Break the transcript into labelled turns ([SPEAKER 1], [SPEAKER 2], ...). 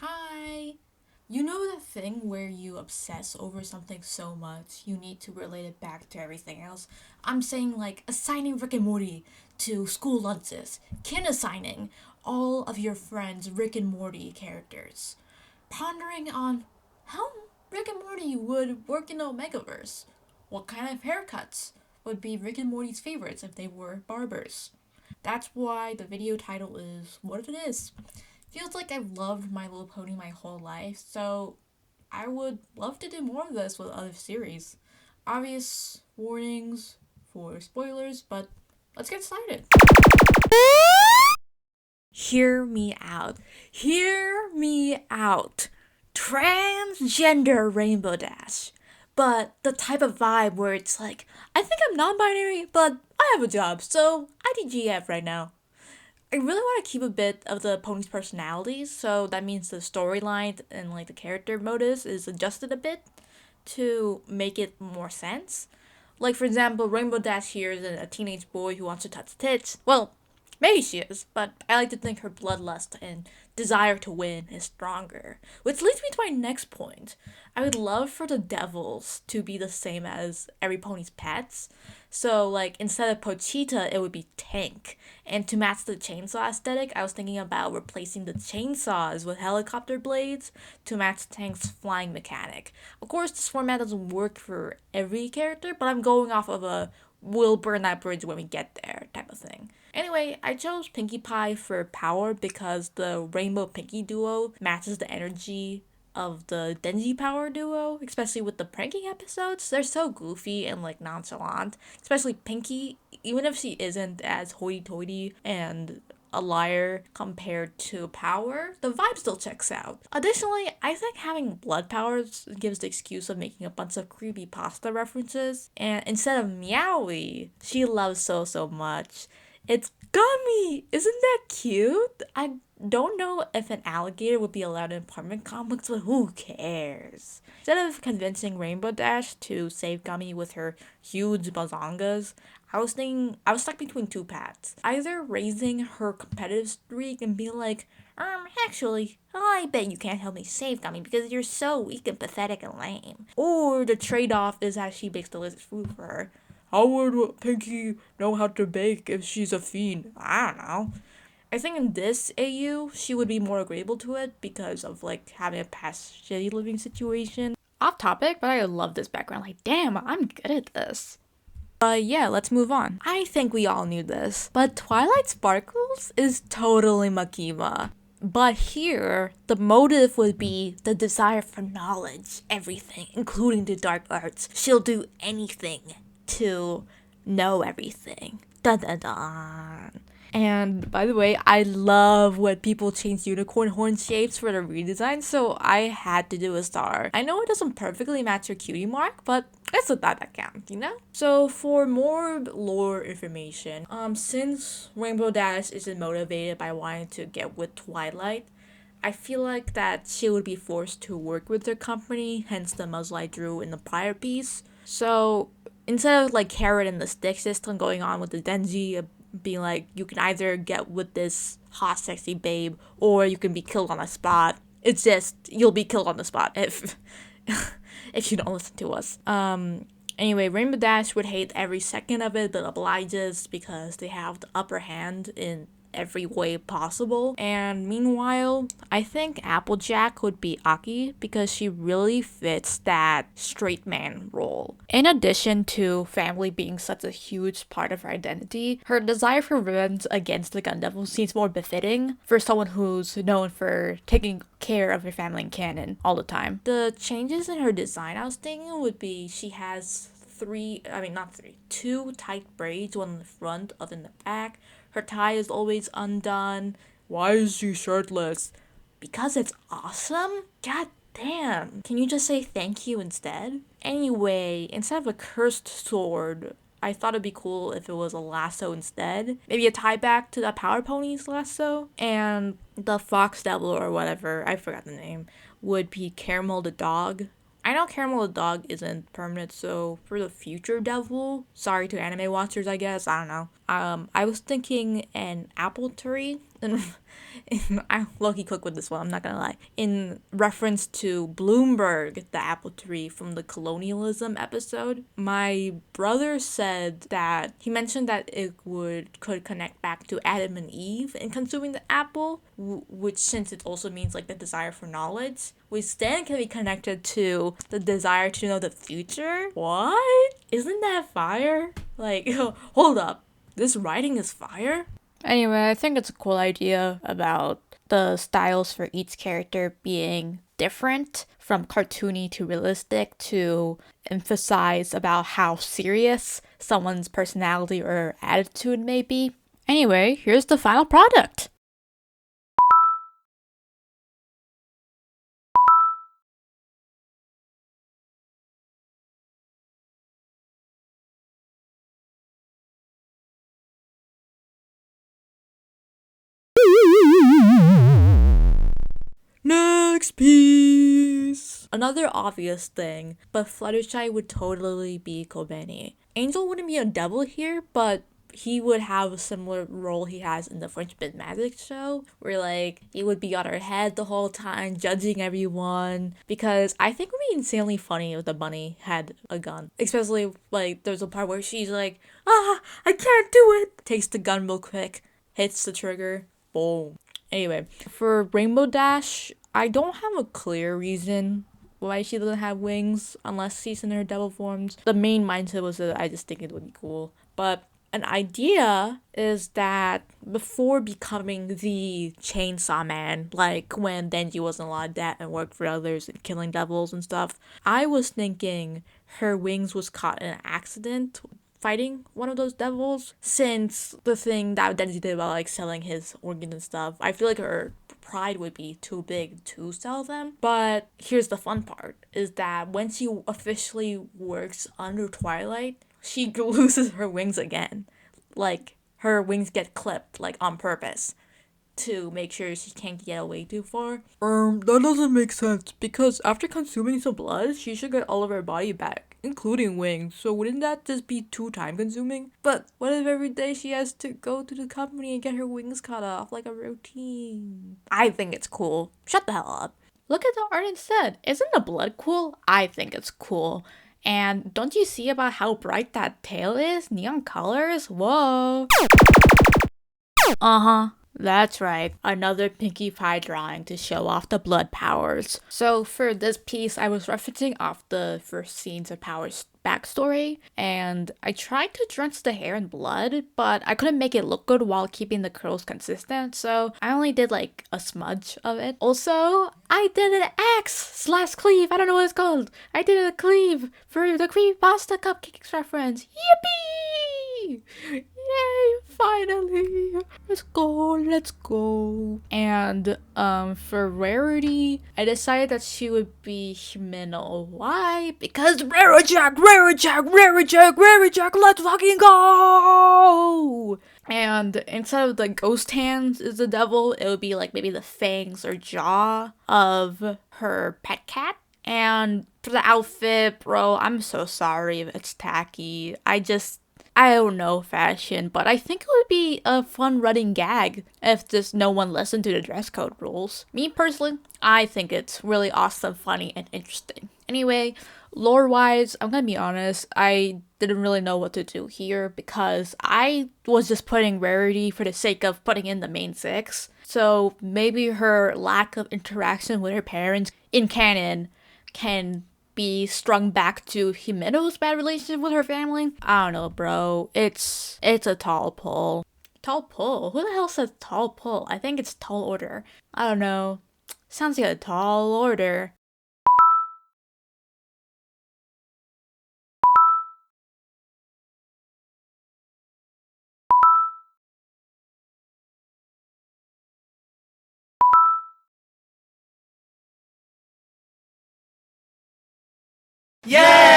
[SPEAKER 1] Hi! You know that thing where you obsess over something so much you need to relate it back to everything else? I'm saying like assigning Rick and Morty to school lunches, kin assigning all of your friends' Rick and Morty characters, pondering on how Rick and Morty would work in the Omegaverse, what kind of haircuts would be Rick and Morty's favorites if they were barbers. That's why the video title is what it is. Feels like I've loved My Little Pony my whole life, so I would love to do more of this with other series. Obvious warnings for spoilers, but let's get started. Hear me out. Hear me out. Transgender Rainbow Dash. But the type of vibe where it's like, I think I'm non binary, but I have a job, so IDGF right now. I really want to keep a bit of the pony's personalities, so that means the storyline and like the character motives is adjusted a bit to make it more sense. Like for example, Rainbow Dash here is a teenage boy who wants to touch tits. Well, maybe she is, but I like to think her bloodlust and desire to win is stronger. Which leads me to my next point. I would love for the devils to be the same as every pony's pets. So, like, instead of Pochita, it would be Tank. And to match the chainsaw aesthetic, I was thinking about replacing the chainsaws with helicopter blades to match Tank's flying mechanic. Of course, this format doesn't work for every character, but I'm going off of a we'll burn that bridge when we get there type of thing. Anyway, I chose Pinkie Pie for power because the Rainbow Pinkie duo matches the energy of the Denji Power duo, especially with the pranking episodes. They're so goofy and like nonchalant, especially Pinkie, even if she isn't as hoity toity and a liar compared to Power, the vibe still checks out. Additionally, I think having blood powers gives the excuse of making a bunch of creepy pasta references, and instead of Meowie, she loves so much. It's Gummy! Isn't that cute? I don't know if an alligator would be allowed in apartment complex, but who cares? Instead of convincing Rainbow Dash to save Gummy with her huge bazongas, I was stuck between two paths. Either raising her competitive streak and being like, actually, I bet you can't help me save Gummy because you're so weak and pathetic and lame. Or the trade off is that she bakes delicious food for her. How would Pinkie know how to bake if she's a fiend? I don't know. I think in this AU, she would be more agreeable to it because of like having a past shitty living situation. Off topic, but I love this background. Like, damn, I'm good at this. But yeah, let's move on. I think we all knew this, but Twilight Sparkles is totally Makima. But here, the motive would be the desire for knowledge, everything, including the dark arts. She'll do anything to know everything. Dun dun dun. And by the way, I love when people change unicorn horn shapes for the redesign, so I had to do a star. I know it doesn't perfectly match your cutie mark, but it's a that counts, you know? So for more lore information, since Rainbow Dash isn't motivated by wanting to get with Twilight, I feel like that she would be forced to work with their company, hence the muzzle I drew in the prior piece. So instead of like carrot and the stick system going on with the Denji, being like, you can either get with this hot, sexy babe, or you can be killed on the spot. It's just, you'll be killed on the spot if if you don't listen to us. Anyway, Rainbow Dash would hate every second of it, but obliges because they have the upper hand in every way possible. And meanwhile, I think Applejack would be Aki because she really fits that straight man role. In addition to family being such a huge part of her identity, her desire for revenge against the Gun Devil seems more befitting for someone who's known for taking care of her family and canon all the time. The changes in her design I was thinking would be she has two tight braids, one in the front, other in the back. Her tie is always undone. Why is she shirtless? Because it's awesome? God damn. Can you just say thank you instead? Anyway, instead of a cursed sword, I thought it'd be cool if it was a lasso instead. Maybe a tie back to the Power Pony's lasso. And the Fox Devil or whatever, I forgot the name, would be Caramel the dog. I know Caramel the dog isn't permanent, so for the future devil, sorry to anime watchers, I guess, I don't know. I was thinking an apple tree I low-key cook with this one, I'm not gonna lie. In reference to Bloomberg, the apple tree from the colonialism episode, my brother said that he mentioned that it could connect back to Adam and Eve in consuming the apple, which since it also means like the desire for knowledge, which then can be connected to the desire to know the future. What? Isn't that fire? Like, hold up. This writing is fire? Anyway, I think it's a cool idea about the styles for each character being different, from cartoony to realistic, to emphasize about how serious someone's personality or attitude may be. Anyway, here's the final product. Next piece! Another obvious thing, but Fluttershy would totally be Kobeni. Angel wouldn't be a devil here, but he would have a similar role he has in the French Bit Magic show, where like he would be on her head the whole time, judging everyone. Because I think it would be insanely funny if the bunny had a gun. Especially like there's a part where she's like, I can't do it! Takes the gun real quick, hits the trigger, boom. Anyway, for Rainbow Dash, I don't have a clear reason why she doesn't have wings unless she's in her devil forms. The main mindset was that I just think it would be cool. But an idea is that before becoming the Chainsaw Man, like when Denji wasn't allowed that and worked for others and killing devils and stuff, I was thinking her wings was caught in an accident fighting one of those devils, since the thing that Denji did about like selling his organs and stuff, I feel like her pride would be too big to sell them. But here's the fun part, is that when she officially works under Twilight, she loses her wings again. Like, her wings get clipped, like, on purpose, to make sure she can't get away too far. That doesn't make sense, because after consuming some blood, she should get all of her body back, including wings, so wouldn't that just be too time consuming? But what if every day she has to go to the company and get her wings cut off, like a routine? I think it's cool. Shut the hell up. Look at the art instead. Isn't the blood cool? I think it's cool. And don't you see about how bright that tail is? Neon colors? Whoa. Uh-huh. That's right, another Pinkie Pie drawing to show off the blood powers. So for this piece, I was referencing off the first scenes of Power's backstory, and I tried to drench the hair in blood, but I couldn't make it look good while keeping the curls consistent, so I only did like a smudge of it. Also, I did an axe/cleave, I don't know what it's called. I did a cleave for the Creepypasta Cupcakes reference. Yippee! Yay, finally! Let's go. And for Rarity, I decided that she would be Himeno. Why? Because Rarajack, let's fucking go! And instead of the ghost hands is the devil, it would be like maybe the fangs or jaw of her pet cat. And for the outfit, bro, I'm so sorry if it's tacky. I don't know fashion, but I think it would be a fun running gag if just no one listened to the dress code rules. Me personally, I think it's really awesome, funny, and interesting. Anyway, lore-wise, I'm gonna be honest, I didn't really know what to do here because I was just putting Rarity for the sake of putting in the main six. So maybe her lack of interaction with her parents in canon can be strung back to Himeno's bad relationship with her family. I don't know, bro. It's a tall pull. Tall pull? Who the hell says tall pull? I think it's tall order. I don't know. Sounds like a tall order.
[SPEAKER 2] Yeah!